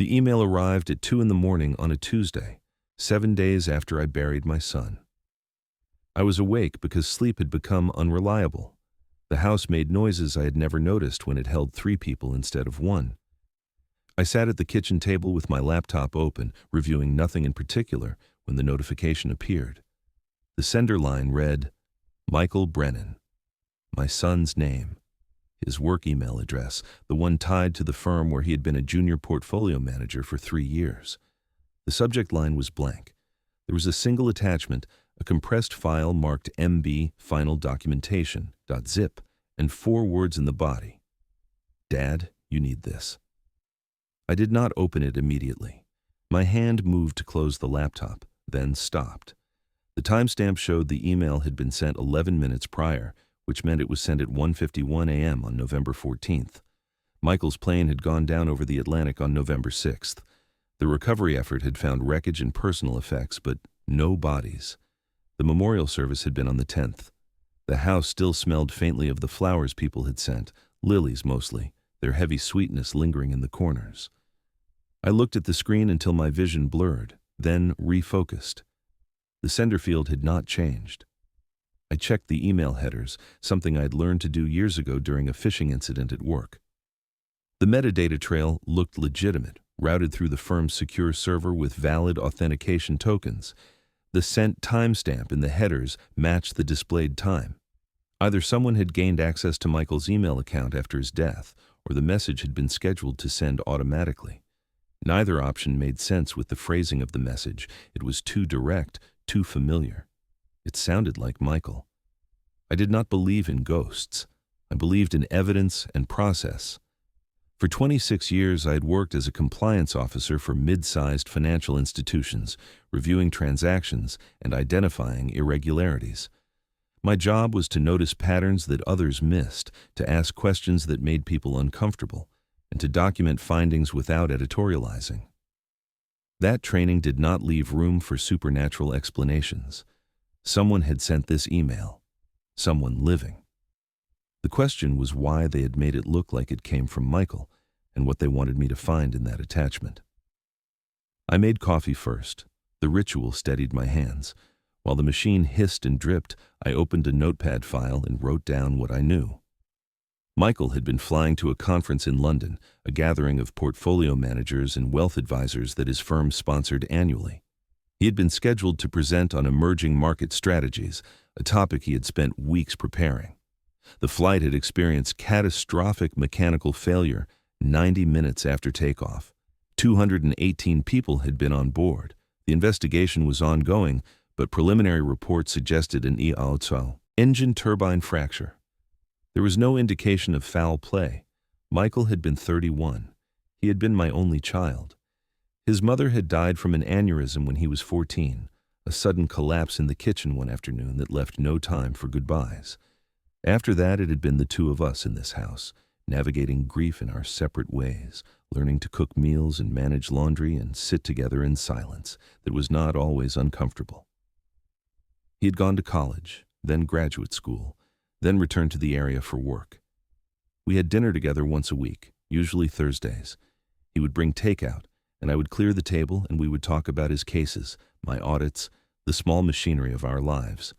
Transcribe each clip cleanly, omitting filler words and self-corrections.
The email arrived at 2 in the morning on a Tuesday, 7 days after I buried my son. I was awake because sleep had become unreliable. The house made noises I had never noticed when it held 3 people instead of 1. I sat at the kitchen table with my laptop open, reviewing nothing in particular, when the notification appeared. The sender line read, Michael Brennan. My son's name. His work email address, the one tied to the firm where he had been a junior portfolio manager for 3 years. The subject line was blank. There was a single attachment, a compressed file marked MB Final Documentation.zip, and 4 words in the body. Dad, you need this. I did not open it immediately. My hand moved to close the laptop, then stopped. The timestamp showed the email had been sent 11 minutes prior, which meant it was sent at 1:51 a.m. on November 14th. Michael's plane had gone down over the Atlantic on November 6th. The recovery effort had found wreckage and personal effects, but no bodies. The memorial service had been on the 10th. The house still smelled faintly of the flowers people had sent, lilies mostly, their heavy sweetness lingering in the corners. I looked at the screen until my vision blurred, then refocused. The sender field had not changed. I checked the email headers, something I had learned to do years ago during a phishing incident at work. The metadata trail looked legitimate, routed through the firm's secure server with valid authentication tokens. The sent timestamp in the headers matched the displayed time. Either someone had gained access to Michael's email account after his death, or the message had been scheduled to send automatically. Neither option made sense with the phrasing of the message. It was too direct, too familiar. It sounded like Michael. I did not believe in ghosts. I believed in evidence and process. For 26 years, I had worked as a compliance officer for mid-sized financial institutions, reviewing transactions and identifying irregularities. My job was to notice patterns that others missed, to ask questions that made people uncomfortable, and to document findings without editorializing. That training did not leave room for supernatural explanations. Someone had sent this email. Someone living. The question was why they had made it look like it came from Michael, and what they wanted me to find in that attachment. I made coffee first. The ritual steadied my hands. While the machine hissed and dripped, I opened a notepad file and wrote down what I knew. Michael had been flying to a conference in London, a gathering of portfolio managers and wealth advisors that his firm sponsored annually. He had been scheduled to present on emerging market strategies, a topic he had spent weeks preparing. The flight had experienced catastrophic mechanical failure 90 minutes after takeoff. 218 people had been on board. The investigation was ongoing, but preliminary reports suggested an EAOTO, engine turbine fracture. There was no indication of foul play. Michael had been 31. He had been my only child. His mother had died from an aneurysm when he was 14, a sudden collapse in the kitchen one afternoon that left no time for goodbyes. After that, it had been the 2 of us in this house, navigating grief in our separate ways, learning to cook meals and manage laundry and sit together in silence that was not always uncomfortable. He had gone to college, then graduate school, then returned to the area for work. We had dinner together once a week, usually Thursdays. He would bring takeout, and I would clear the table and we would talk about his cases, my audits, the small machinery of our lives.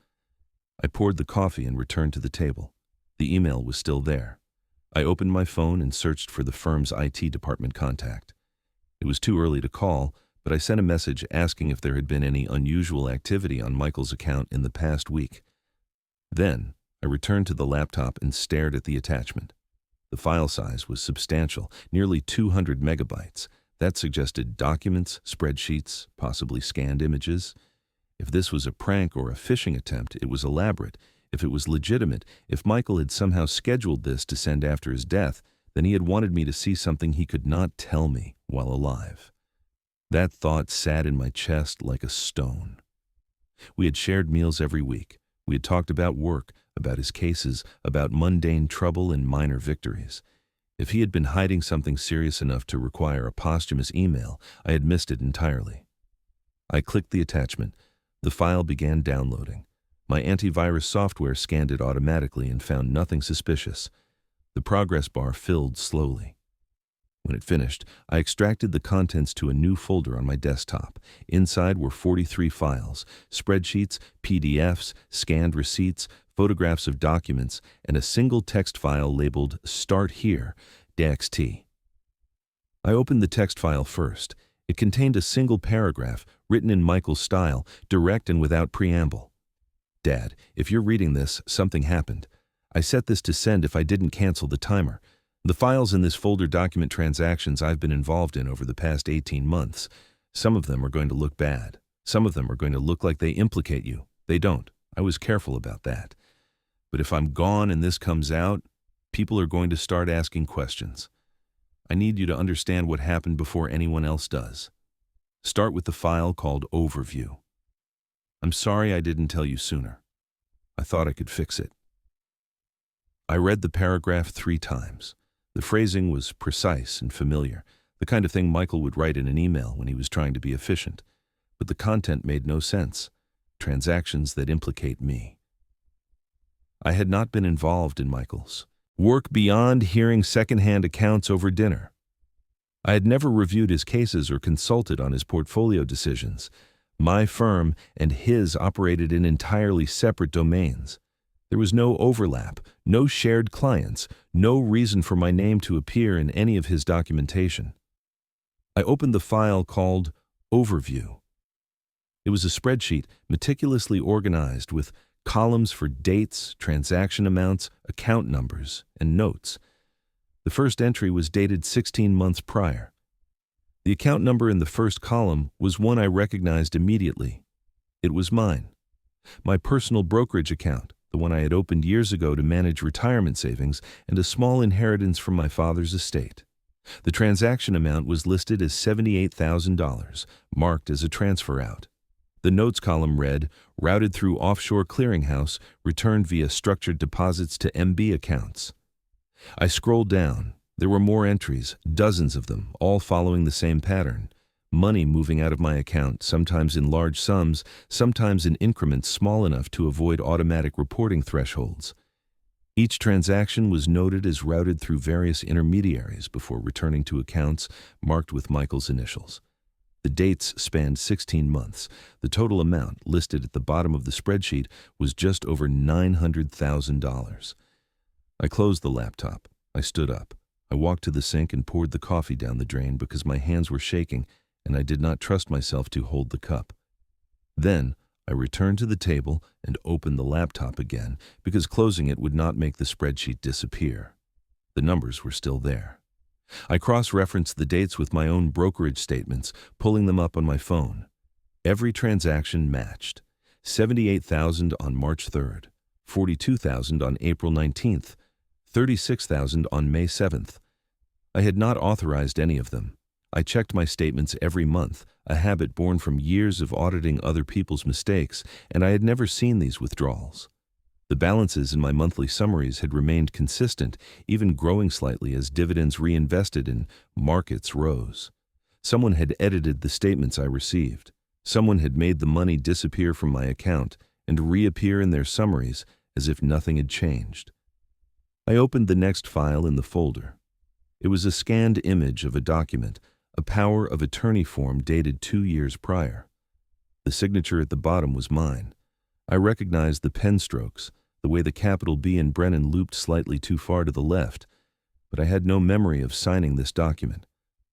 I poured the coffee and returned to the table. The email was still there. I opened my phone and searched for the firm's IT department contact. It was too early to call, but I sent a message asking if there had been any unusual activity on Michael's account in the past week. Then, I returned to the laptop and stared at the attachment. The file size was substantial, nearly 200 megabytes. That suggested documents, spreadsheets, possibly scanned images. If this was a prank or a phishing attempt, it was elaborate. If it was legitimate, if Michael had somehow scheduled this to send after his death, then he had wanted me to see something he could not tell me while alive. That thought sat in my chest like a stone. We had shared meals every week. We had talked about work, about his cases, about mundane trouble and minor victories. If he had been hiding something serious enough to require a posthumous email, I had missed it entirely. I clicked the attachment. The file began downloading. My antivirus software scanned it automatically and found nothing suspicious. The progress bar filled slowly. When it finished, I extracted the contents to a new folder on my desktop. Inside were 43 files, spreadsheets, PDFs, scanned receipts, photographs of documents, and a single text file labeled Start Here, .txt. I opened the text file first. It contained a single paragraph, written in Michael's style, direct and without preamble. Dad, if you're reading this, something happened. I set this to send if I didn't cancel the timer. The files in this folder document transactions I've been involved in over the past 18 months. Some of them are going to look bad. Some of them are going to look like they implicate you. They don't. I was careful about that. But if I'm gone and this comes out, people are going to start asking questions. I need you to understand what happened before anyone else does. Start with the file called Overview. I'm sorry I didn't tell you sooner. I thought I could fix it. I read the paragraph 3 times. The phrasing was precise and familiar, the kind of thing Michael would write in an email when he was trying to be efficient. But the content made no sense. Transactions that implicate me. I had not been involved in Michael's work beyond hearing second-hand accounts over dinner. I had never reviewed his cases or consulted on his portfolio decisions. My firm and his operated in entirely separate domains. There was no overlap, no shared clients, no reason for my name to appear in any of his documentation. I opened the file called Overview. It was a spreadsheet meticulously organized with columns for dates, transaction amounts, account numbers, and notes. The first entry was dated 16 months prior. The account number in the first column was one I recognized immediately. It was mine. My personal brokerage account, the one I had opened years ago to manage retirement savings and a small inheritance from my father's estate. The transaction amount was listed as $78,000, marked as a transfer out. The notes column read, routed through offshore clearinghouse, returned via structured deposits to MB accounts. I scrolled down. There were more entries, dozens of them, all following the same pattern. Money moving out of my account, sometimes in large sums, sometimes in increments small enough to avoid automatic reporting thresholds. Each transaction was noted as routed through various intermediaries before returning to accounts marked with Michael's initials. The dates spanned 16 months. The total amount listed at the bottom of the spreadsheet was just over $900,000. I closed the laptop. I stood up. I walked to the sink and poured the coffee down the drain because my hands were shaking and I did not trust myself to hold the cup. Then I returned to the table and opened the laptop again because closing it would not make the spreadsheet disappear. The numbers were still there. I cross-referenced the dates with my own brokerage statements, pulling them up on my phone. Every transaction matched. $78,000 on March 3rd, $42,000 on April 19th, $36,000 on May 7th. I had not authorized any of them. I checked my statements every month, a habit born from years of auditing other people's mistakes, and I had never seen these withdrawals. The balances in my monthly summaries had remained consistent, even growing slightly as dividends reinvested and markets rose. Someone had edited the statements I received. Someone had made the money disappear from my account and reappear in their summaries as if nothing had changed. I opened the next file in the folder. It was a scanned image of a document, a power of attorney form dated 2 years prior. The signature at the bottom was mine. I recognized the pen strokes, the way the capital B in Brennan looped slightly too far to the left, but I had no memory of signing this document.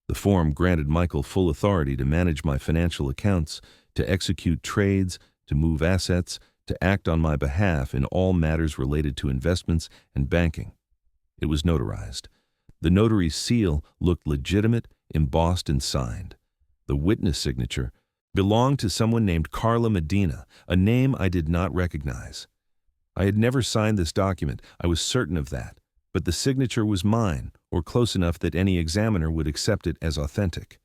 The form granted Michael full authority to manage my financial accounts, to execute trades, to move assets, to act on my behalf in all matters related to investments and banking. It was notarized. The notary's seal looked legitimate, embossed and signed. The witness signature belonged to someone named Carla Medina, a name I did not recognize. I had never signed this document, I was certain of that, but the signature was mine, or close enough that any examiner would accept it as authentic.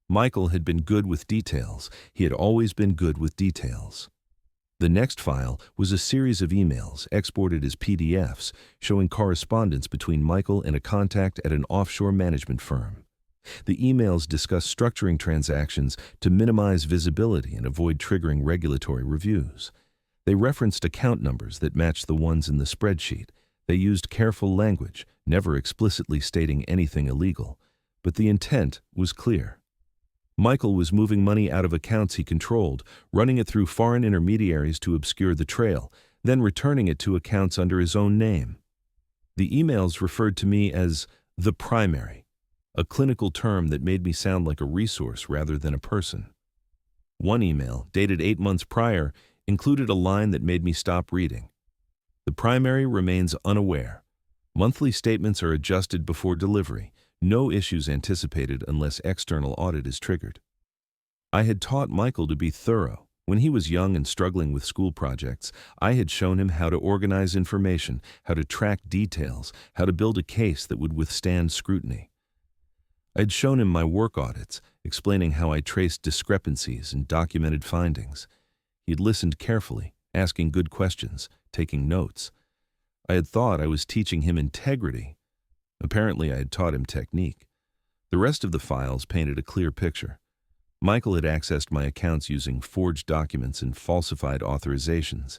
Michael had been good with details. He had always been good with details. The next file was a series of emails exported as PDFs showing correspondence between Michael and a contact at an offshore management firm. The emails discussed structuring transactions to minimize visibility and avoid triggering regulatory reviews. They referenced account numbers that matched the ones in the spreadsheet. They used careful language, never explicitly stating anything illegal. but the intent was clear. Michael was moving money out of accounts he controlled, running it through foreign intermediaries to obscure the trail, then returning it to accounts under his own name. The emails referred to me as the primary, a clinical term that made me sound like a resource rather than a person. One email, dated 8 months prior, included a line that made me stop reading. The primary remains unaware. Monthly statements are adjusted before delivery. No issues anticipated unless external audit is triggered. I had taught Michael to be thorough. When he was young and struggling with school projects, I had shown him how to organize information, how to track details, how to build a case that would withstand scrutiny. I had shown him my work audits, explaining how I traced discrepancies and documented findings. He had listened carefully, asking good questions, taking notes. I had thought I was teaching him integrity. Apparently, I had taught him technique. The rest of the files painted a clear picture. Michael had accessed my accounts using forged documents and falsified authorizations.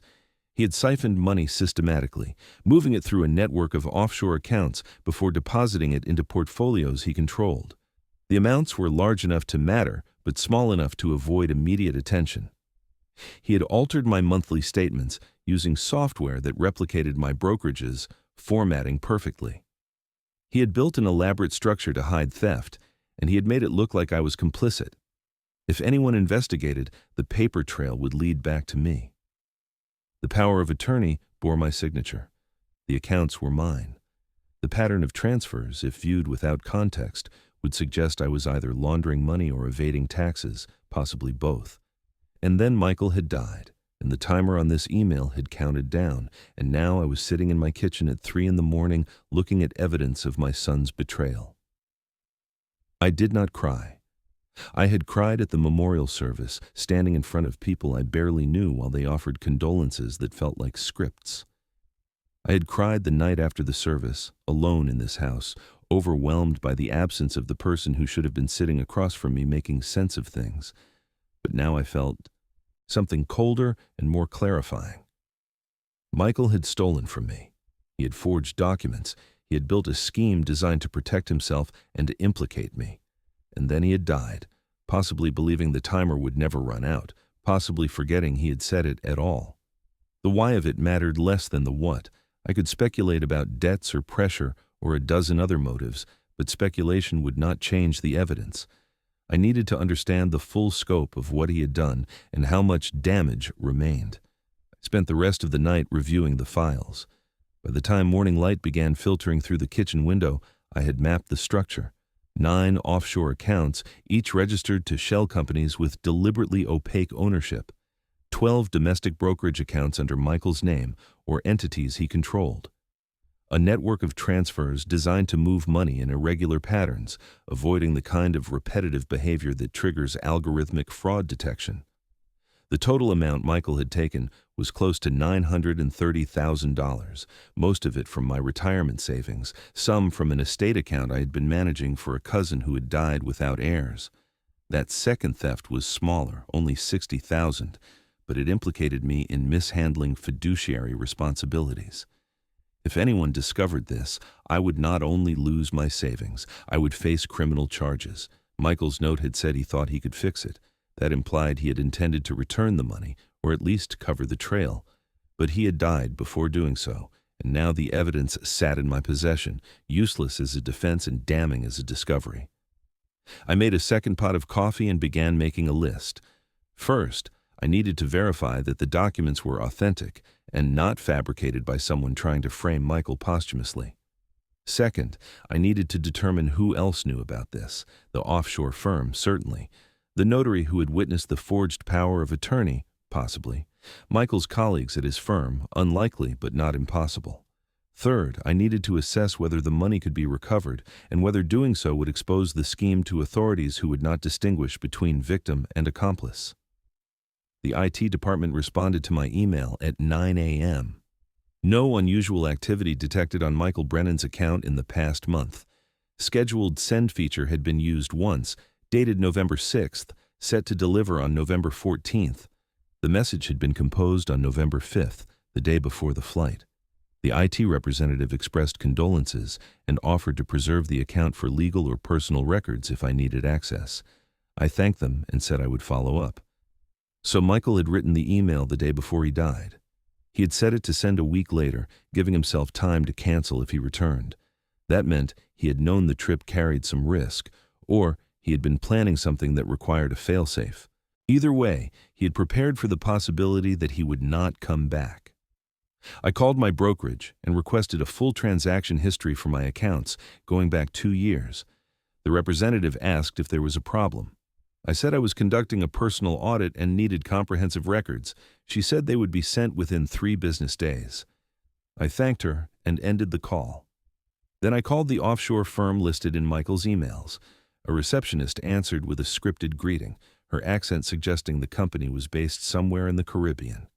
He had siphoned money systematically, moving it through a network of offshore accounts before depositing it into portfolios he controlled. The amounts were large enough to matter, but small enough to avoid immediate attention. He had altered my monthly statements using software that replicated my brokerages, formatting perfectly. He had built an elaborate structure to hide theft, and he had made it look like I was complicit. If anyone investigated, the paper trail would lead back to me. The power of attorney bore my signature. The accounts were mine. The pattern of transfers, if viewed without context, would suggest I was either laundering money or evading taxes, possibly both. And then Michael had died, and the timer on this email had counted down, and now I was sitting in my kitchen at 3 a.m. looking at evidence of my son's betrayal. I did not cry. I had cried at the memorial service, standing in front of people I barely knew while they offered condolences that felt like scripts. I had cried the night after the service, alone in this house, overwhelmed by the absence of the person who should have been sitting across from me making sense of things. But now I felt something colder and more clarifying. Michael had stolen from me. He had forged documents. He had built a scheme designed to protect himself and to implicate me. And then he had died, possibly believing the timer would never run out, possibly forgetting he had said it at all. The why of it mattered less than the what. I could speculate about debts or pressure or a dozen other motives, but speculation would not change the evidence. I needed to understand the full scope of what he had done and how much damage remained. I spent the rest of the night reviewing the files. By the time morning light began filtering through the kitchen window, I had mapped the structure. 9 offshore accounts, each registered to shell companies with deliberately opaque ownership. 12 domestic brokerage accounts under Michael's name or entities he controlled. A network of transfers designed to move money in irregular patterns, avoiding the kind of repetitive behavior that triggers algorithmic fraud detection. The total amount Michael had taken was close to $930,000, most of it from my retirement savings, some from an estate account I had been managing for a cousin who had died without heirs. That second theft was smaller, only $60,000, but it implicated me in mishandling fiduciary responsibilities. If anyone discovered this, I would not only lose my savings, I would face criminal charges. Michael's note had said he thought he could fix it. That implied he had intended to return the money, or at least cover the trail. But he had died before doing so, and now the evidence sat in my possession, useless as a defense and damning as a discovery. I made a second pot of coffee and began making a list. First, I needed to verify that the documents were authentic and not fabricated by someone trying to frame Michael posthumously. Second, I needed to determine who else knew about this. The offshore firm, certainly. The notary who had witnessed the forged power of attorney, possibly. Michael's colleagues at his firm, unlikely but not impossible. Third, I needed to assess whether the money could be recovered and whether doing so would expose the scheme to authorities who would not distinguish between victim and accomplice. The IT department responded to my email at 9 a.m. No unusual activity detected on Michael Brennan's account in the past month. Scheduled send feature had been used once, dated November 6th, set to deliver on November 14th. The message had been composed on November 5th, the day before the flight. The IT representative expressed condolences and offered to preserve the account for legal or personal records if I needed access. I thanked them and said I would follow up. So Michael had written the email the day before he died. He had set it to send a week later, giving himself time to cancel if he returned. That meant he had known the trip carried some risk, or he had been planning something that required a failsafe. Either way, he had prepared for the possibility that he would not come back. I called my brokerage and requested a full transaction history for my accounts, going back 2 years. The representative asked if there was a problem. I said I was conducting a personal audit and needed comprehensive records. She said they would be sent within 3 business days. I thanked her and ended the call. Then I called the offshore firm listed in Michael's emails. A receptionist answered with a scripted greeting, her accent suggesting the company was based somewhere in the Caribbean.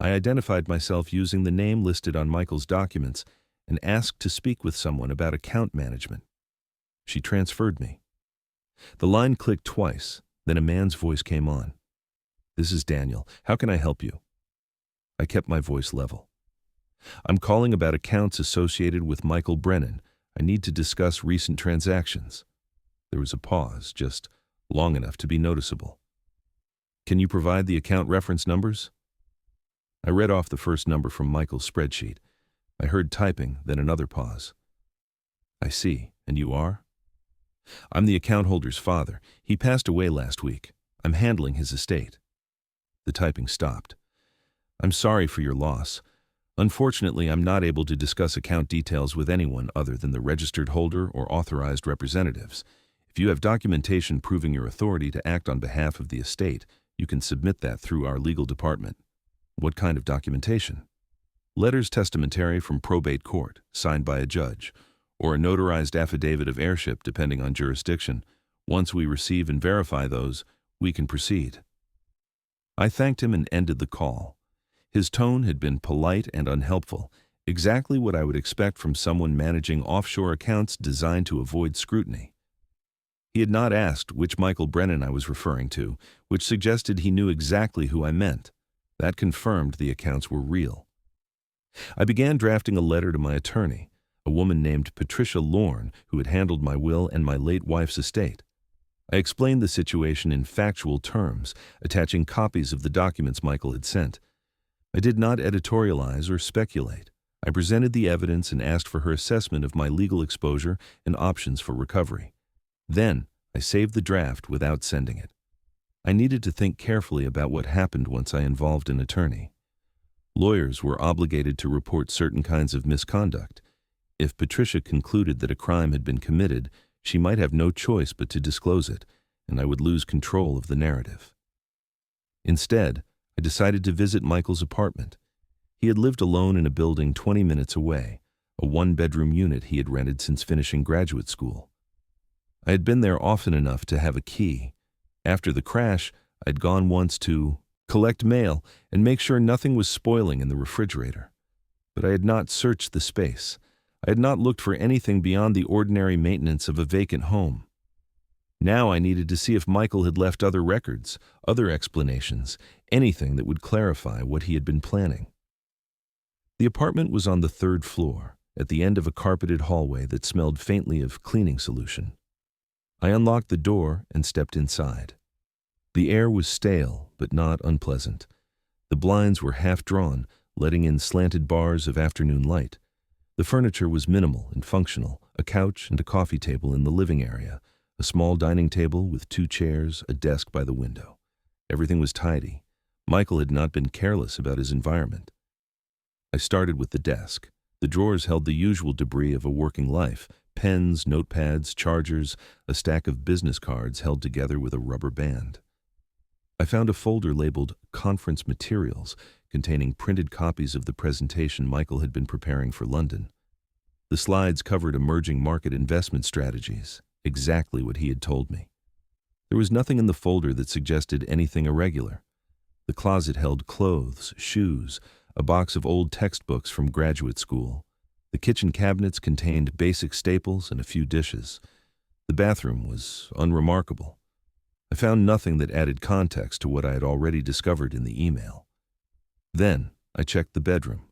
I identified myself using the name listed on Michael's documents and asked to speak with someone about account management. She transferred me. The line clicked twice, then a man's voice came on. "This is Daniel. How can I help you?" I kept my voice level. "I'm calling about accounts associated with Michael Brennan. I need to discuss recent transactions." There was a pause, just long enough to be noticeable. "Can you provide the account reference numbers?" I read off the first number from Michael's spreadsheet. I heard typing, then another pause. "I see. And you are?" "I'm the account holder's father. He passed away last week. I'm handling his estate." The typing stopped. "I'm sorry for your loss. Unfortunately, I'm not able to discuss account details with anyone other than the registered holder or authorized representatives. If you have documentation proving your authority to act on behalf of the estate, you can submit that through our legal department." "What kind of documentation?" "Letters testamentary from probate court, signed by a judge, or a notarized affidavit of heirship depending on jurisdiction. Once we receive and verify those, we can proceed." I thanked him and ended the call. His tone had been polite and unhelpful, exactly what I would expect from someone managing offshore accounts designed to avoid scrutiny. He had not asked which Michael Brennan I was referring to, which suggested he knew exactly who I meant. That confirmed the accounts were real. I began drafting a letter to my attorney, a woman named Patricia Lorne, who had handled my will and my late wife's estate. I explained the situation in factual terms, attaching copies of the documents Michael had sent. I did not editorialize or speculate. I presented the evidence and asked for her assessment of my legal exposure and options for recovery. Then, I saved the draft without sending it. I needed to think carefully about what happened once I involved an attorney. Lawyers were obligated to report certain kinds of misconduct. If Patricia concluded that a crime had been committed, she might have no choice but to disclose it, and I would lose control of the narrative. Instead, I decided to visit Michael's apartment. He had lived alone in a building 20 minutes away, a 1-bedroom unit he had rented since finishing graduate school. I had been there often enough to have a key. After the crash, I'd gone once to collect mail and make sure nothing was spoiling in the refrigerator. But I had not searched the space. I had not looked for anything beyond the ordinary maintenance of a vacant home. Now I needed to see if Michael had left other records, other explanations, anything that would clarify what he had been planning. The apartment was on the 3rd floor, at the end of a carpeted hallway that smelled faintly of cleaning solution. I unlocked the door and stepped inside. The air was stale, but not unpleasant. The blinds were half drawn, letting in slanted bars of afternoon light. The furniture was minimal and functional, a couch and a coffee table in the living area, a small dining table with 2 chairs, a desk by the window. Everything was tidy. Michael had not been careless about his environment. I started with the desk. The drawers held the usual debris of a working life: pens, notepads, chargers, a stack of business cards held together with a rubber band. I found a folder labeled Conference Materials, containing printed copies of the presentation Michael had been preparing for London. The slides covered emerging market investment strategies, exactly what he had told me. There was nothing in the folder that suggested anything irregular. The closet held clothes, shoes, a box of old textbooks from graduate school. The kitchen cabinets contained basic staples and a few dishes. The bathroom was unremarkable. I found nothing that added context to what I had already discovered in the email. Then I checked the bedroom.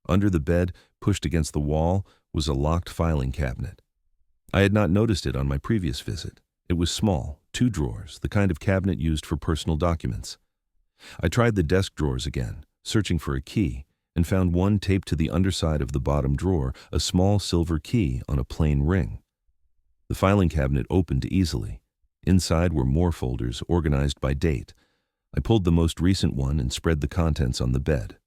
Under the bed, pushed against the wall, was a locked filing cabinet. I had not noticed it on my previous visit. It was small, 2 drawers, the kind of cabinet used for personal documents. I tried the desk drawers again, searching for a key, and found one taped to the underside of the bottom drawer, a small silver key on a plain ring. The filing cabinet opened easily. Inside were more folders organized by date. I pulled the most recent one and spread the contents on the bed.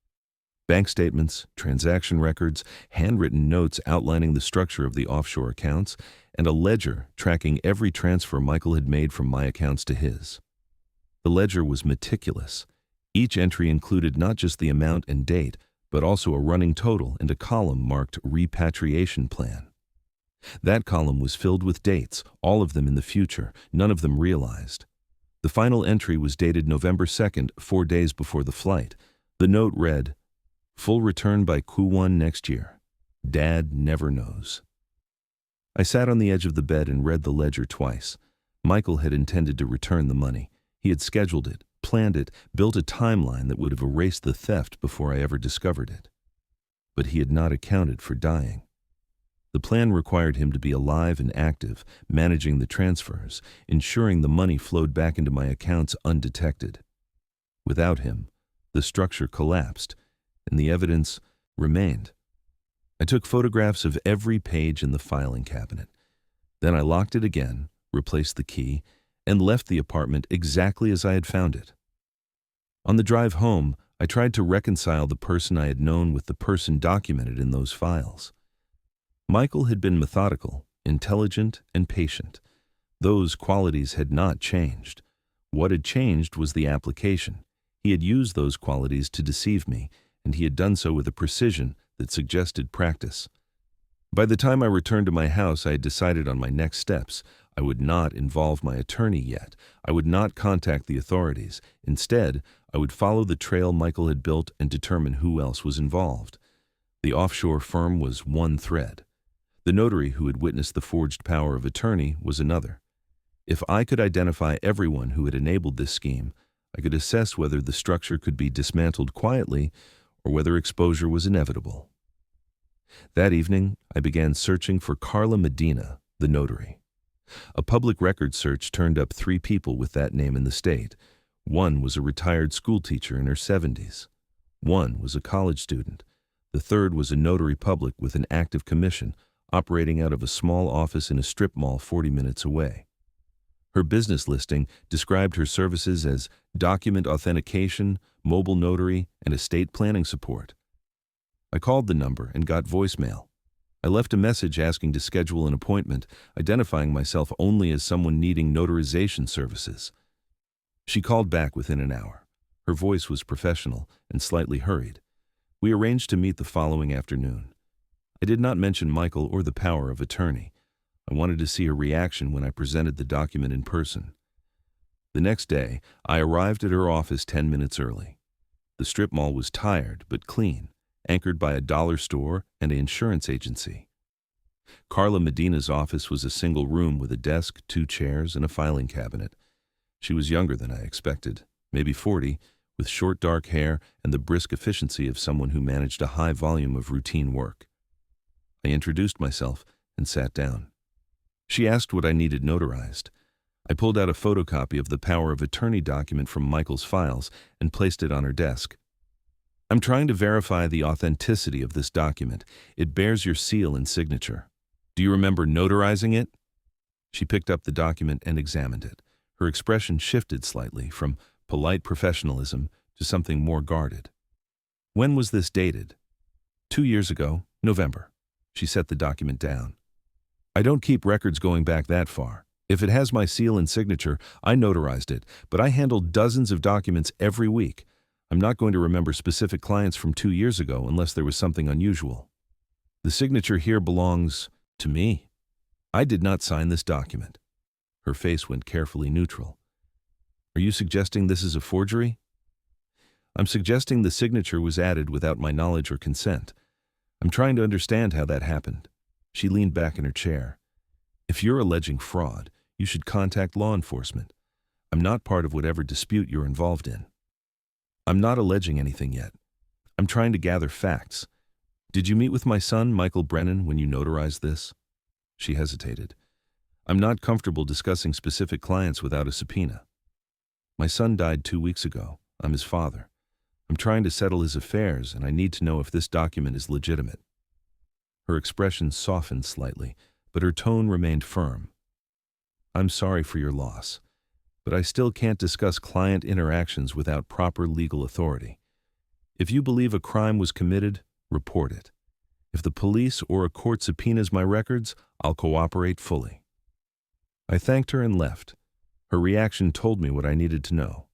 Bank statements, transaction records, handwritten notes outlining the structure of the offshore accounts, and a ledger tracking every transfer Michael had made from my accounts to his. The ledger was meticulous. Each entry included not just the amount and date, but also a running total and a column marked Repatriation Plan. That column was filled with dates, all of them in the future, none of them realized. The final entry was dated November 2nd, 4 days before the flight. The note read, "Full return by Q1 next year. Dad never knows." I sat on the edge of the bed and read the ledger twice. Michael had intended to return the money. He had scheduled it, planned it, built a timeline that would have erased the theft before I ever discovered it. But he had not accounted for dying. The plan required him to be alive and active, managing the transfers, ensuring the money flowed back into my accounts undetected. Without him, the structure collapsed, and the evidence remained. I took photographs of every page in the filing cabinet. Then I locked it again, replaced the key, and left the apartment exactly as I had found it. On the drive home, I tried to reconcile the person I had known with the person documented in those files. Michael had been methodical, intelligent, and patient. Those qualities had not changed. What had changed was the application. He had used those qualities to deceive me, and he had done so with a precision that suggested practice. By the time I returned to my house, I had decided on my next steps. I would not involve my attorney yet. I would not contact the authorities. Instead, I would follow the trail Michael had built and determine who else was involved. The offshore firm was one thread. The notary who had witnessed the forged power of attorney was another. If I could identify everyone who had enabled this scheme, I could assess whether the structure could be dismantled quietly or whether exposure was inevitable. That evening, I began searching for Carla Medina, the notary. A public record search turned up 3 people with that name in the state. One was a retired schoolteacher in her 70s. One was a college student. The third was a notary public with an active commission, operating out of a small office in a strip mall 40 minutes away. Her business listing described her services as document authentication, mobile notary, and estate planning support. I called the number and got voicemail. I left a message asking to schedule an appointment, identifying myself only as someone needing notarization services. She called back within an hour. Her voice was professional and slightly hurried. We arranged to meet the following afternoon. I did not mention Michael or the power of attorney. I wanted to see her reaction when I presented the document in person. The next day, I arrived at her office 10 minutes early. The strip mall was tired but clean, anchored by a dollar store and an insurance agency. Carla Medina's office was a single room with a desk, 2 chairs, and a filing cabinet. She was younger than I expected, maybe 40, with short dark hair and the brisk efficiency of someone who managed a high volume of routine work. I introduced myself and sat down. She asked what I needed notarized. I pulled out a photocopy of the power of attorney document from Michael's files and placed it on her desk. "I'm trying to verify the authenticity of this document. It bears your seal and signature. Do you remember notarizing it?" She picked up the document and examined it. Her expression shifted slightly from polite professionalism to something more guarded. "When was this dated?" 2 years ago, November." She set the document down. "I don't keep records going back that far. If it has my seal and signature, I notarized it, but I handle dozens of documents every week. I'm not going to remember specific clients from 2 years ago unless there was something unusual. The signature here belongs to me. I did not sign this document." Her face went carefully neutral. "Are you suggesting this is a forgery?" "I'm suggesting the signature was added without my knowledge or consent. I'm trying to understand how that happened." She leaned back in her chair. "If you're alleging fraud, you should contact law enforcement. I'm not part of whatever dispute you're involved in." "I'm not alleging anything yet. I'm trying to gather facts. Did you meet with my son, Michael Brennan, when you notarized this? She hesitated. I'm not comfortable discussing specific clients without a subpoena. My son died 2 weeks ago. I'm his father. I'm trying to settle his affairs, and I need to know if this document is legitimate. Her expression softened slightly, but her tone remained firm. I'm sorry for your loss, but I still can't discuss client interactions without proper legal authority. If you believe a crime was committed, report it. If the police or a court subpoenas my records, I'll cooperate fully. I thanked her and left. Her reaction told me what I needed to know.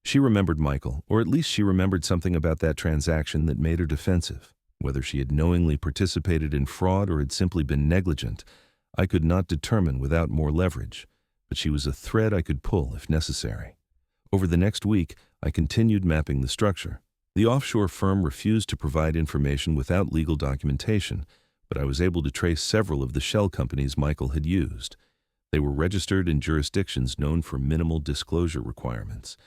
She remembered Michael, or at least she remembered something about that transaction that made her defensive. Whether she had knowingly participated in fraud or had simply been negligent, I could not determine without more leverage, but she was a thread I could pull if necessary. Over the next week, I continued mapping the structure. The offshore firm refused to provide information without legal documentation, but I was able to trace several of the shell companies Michael had used. They were registered in jurisdictions known for minimal disclosure requirements.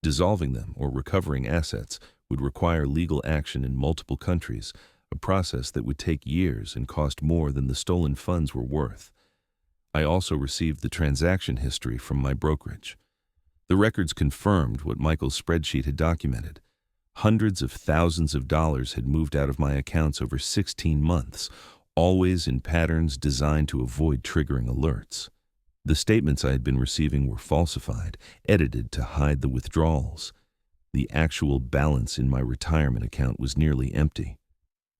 Dissolving them or recovering assets would require legal action in multiple countries, a process that would take years and cost more than the stolen funds were worth. I also received the transaction history from my brokerage. The records confirmed what Michael's spreadsheet had documented. Hundreds of thousands of dollars had moved out of my accounts over 16 months, always in patterns designed to avoid triggering alerts. The statements I had been receiving were falsified, edited to hide the withdrawals. The actual balance in my retirement account was nearly empty.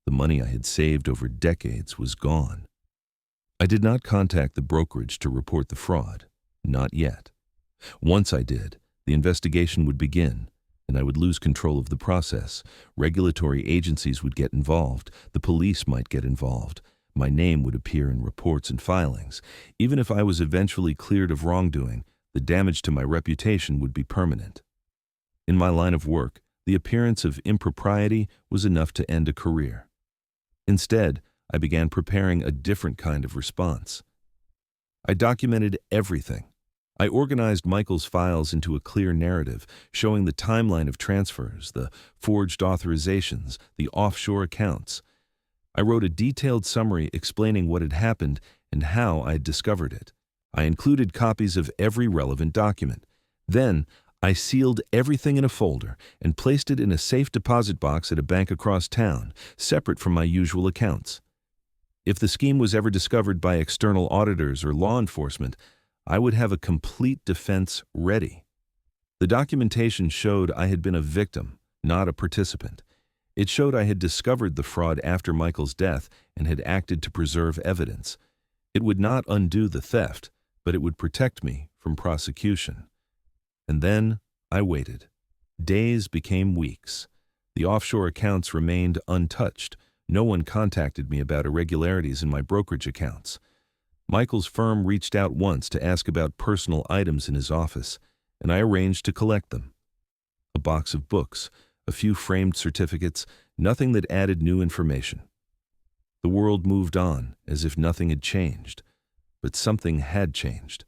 The money I had saved over decades was gone. I did not contact the brokerage to report the fraud. Not yet. Once I did, the investigation would begin, and I would lose control of the process. Regulatory agencies would get involved. The police might get involved. My name would appear in reports and filings. Even if I was eventually cleared of wrongdoing, the damage to my reputation would be permanent. In my line of work, the appearance of impropriety was enough to end a career. Instead, I began preparing a different kind of response. I documented everything. I organized Michael's files into a clear narrative, showing the timeline of transfers, the forged authorizations, the offshore accounts. I wrote a detailed summary explaining what had happened and how I had discovered it. I included copies of every relevant document. Then, I sealed everything in a folder and placed it in a safe deposit box at a bank across town, separate from my usual accounts. If the scheme was ever discovered by external auditors or law enforcement, I would have a complete defense ready. The documentation showed I had been a victim, not a participant. It showed I had discovered the fraud after Michael's death and had acted to preserve evidence. It would not undo the theft, but it would protect me from prosecution. And then I waited. Days became weeks. The offshore accounts remained untouched. No one contacted me about irregularities in my brokerage accounts. Michael's firm reached out once to ask about personal items in his office, and I arranged to collect them. A box of books, a few framed certificates, nothing that added new information. The world moved on as if nothing had changed, but something had changed.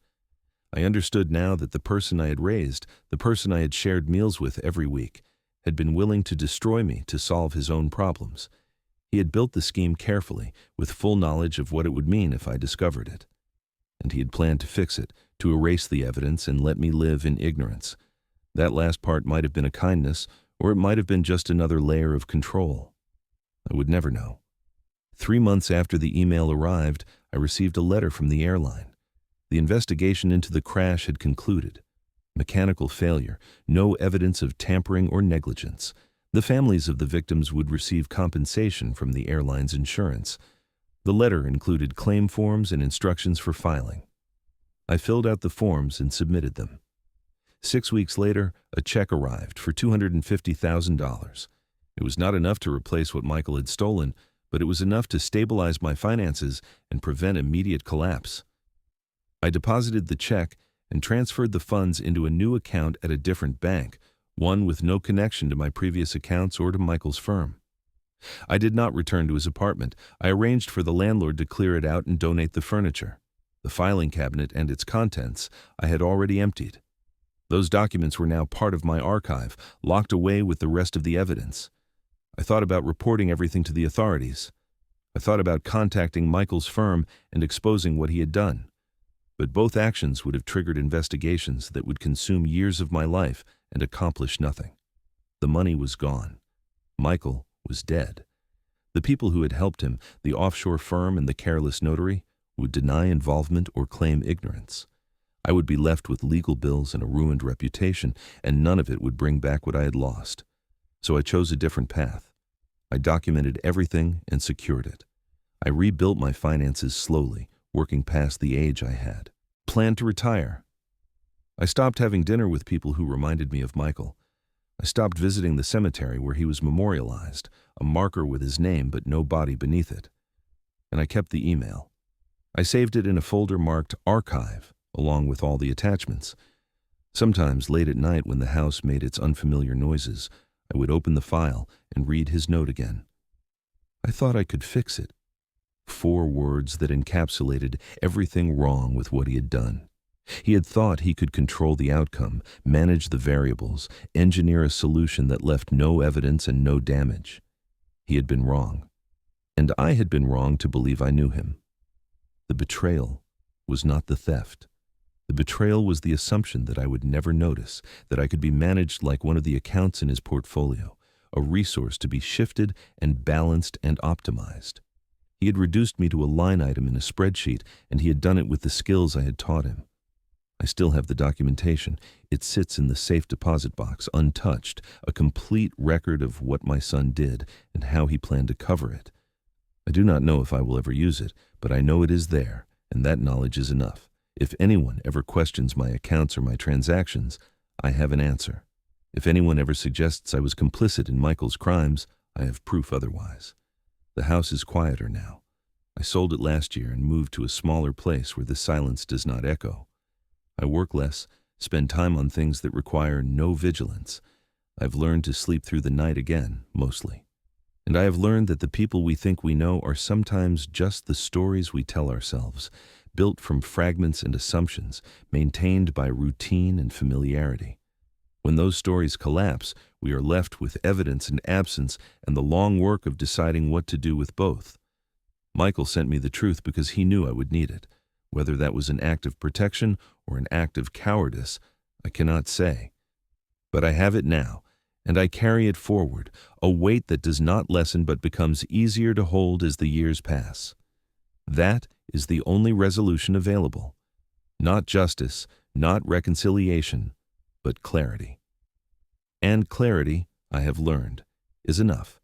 I understood now that the person I had raised, the person I had shared meals with every week, had been willing to destroy me to solve his own problems. He had built the scheme carefully, with full knowledge of what it would mean if I discovered it. And he had planned to fix it, to erase the evidence and let me live in ignorance. That last part might have been a kindness, or it might have been just another layer of control. I would never know. 3 months after the email arrived, I received a letter from the airline. The investigation into the crash had concluded. Mechanical failure, no evidence of tampering or negligence. The families of the victims would receive compensation from the airline's insurance. The letter included claim forms and instructions for filing. I filled out the forms and submitted them. 6 weeks later, a check arrived for $250,000. It was not enough to replace what Michael had stolen, but it was enough to stabilize my finances and prevent immediate collapse. I deposited the check and transferred the funds into a new account at a different bank, one with no connection to my previous accounts or to Michael's firm. I did not return to his apartment. I arranged for the landlord to clear it out and donate the furniture. The filing cabinet and its contents I had already emptied. Those documents were now part of my archive, locked away with the rest of the evidence. I thought about reporting everything to the authorities. I thought about contacting Michael's firm and exposing what he had done. But both actions would have triggered investigations that would consume years of my life and accomplish nothing. The money was gone. Michael was dead. The people who had helped him, the offshore firm and the careless notary, would deny involvement or claim ignorance. I would be left with legal bills and a ruined reputation, and none of it would bring back what I had lost. So I chose a different path. I documented everything and secured it. I rebuilt my finances slowly, working past the age I had. Planned to retire. I stopped having dinner with people who reminded me of Michael. I stopped visiting the cemetery where he was memorialized, a marker with his name but no body beneath it. And I kept the email. I saved it in a folder marked Archive, along with all the attachments. Sometimes late at night when the house made its unfamiliar noises, I would open the file and read his note again. I thought I could fix it. 4 words that encapsulated everything wrong with what he had done. He had thought he could control the outcome, manage the variables, engineer a solution that left no evidence and no damage. He had been wrong, and I had been wrong to believe I knew him. The betrayal was not the theft. The betrayal was the assumption that I would never notice, that I could be managed like one of the accounts in his portfolio, a resource to be shifted and balanced and optimized. He had reduced me to a line item in a spreadsheet, and he had done it with the skills I had taught him. I still have the documentation. It sits in the safe deposit box, untouched, a complete record of what my son did and how he planned to cover it. I do not know if I will ever use it, but I know it is there, and that knowledge is enough. If anyone ever questions my accounts or my transactions, I have an answer. If anyone ever suggests I was complicit in Michael's crimes, I have proof otherwise. The house is quieter now. I sold it last year and moved to a smaller place where the silence does not echo. I work less, spend time on things that require no vigilance. I've learned to sleep through the night again, mostly. And I have learned that the people we think we know are sometimes just the stories we tell ourselves, built from fragments and assumptions, maintained by routine and familiarity. When those stories collapse, we are left with evidence and absence and the long work of deciding what to do with both. Michael sent me the truth because he knew I would need it. Whether that was an act of protection or an act of cowardice, I cannot say. But I have it now, and I carry it forward, a weight that does not lessen but becomes easier to hold as the years pass. That is the only resolution available. Not justice, not reconciliation, but clarity. And clarity, I have learned, is enough.